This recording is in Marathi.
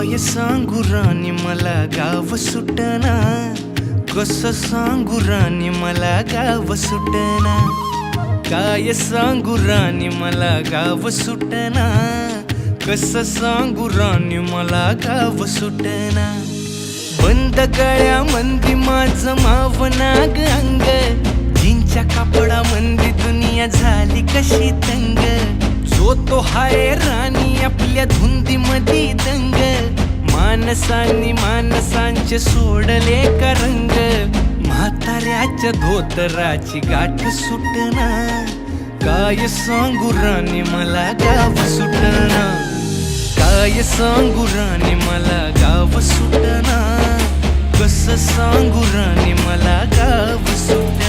काय सांगू राणी मला गाव सुटना, कसं सांगू राणी मला गाव सुटना, काय सांगू राणी मला गाव सुटना, कसं सांगू राणी मला गाव सुटना। बंद गळ्यामंदी माझं मावनाग अंग, जीनच्या कापडामंदी दुनिया झाली कशी तंग, जो तो हाय राणी आपल्या धुंदीमधी दंग, माणसांनी माणसांचे सोडले का रंग, म्हाताऱ्याच्या धोतराची गाठ सुटना, काय सांगू राणी मला गाव सुटना, काय सांगू राणी मला गाव सुटना, कसं सांगू राणी मला गाव सुटना।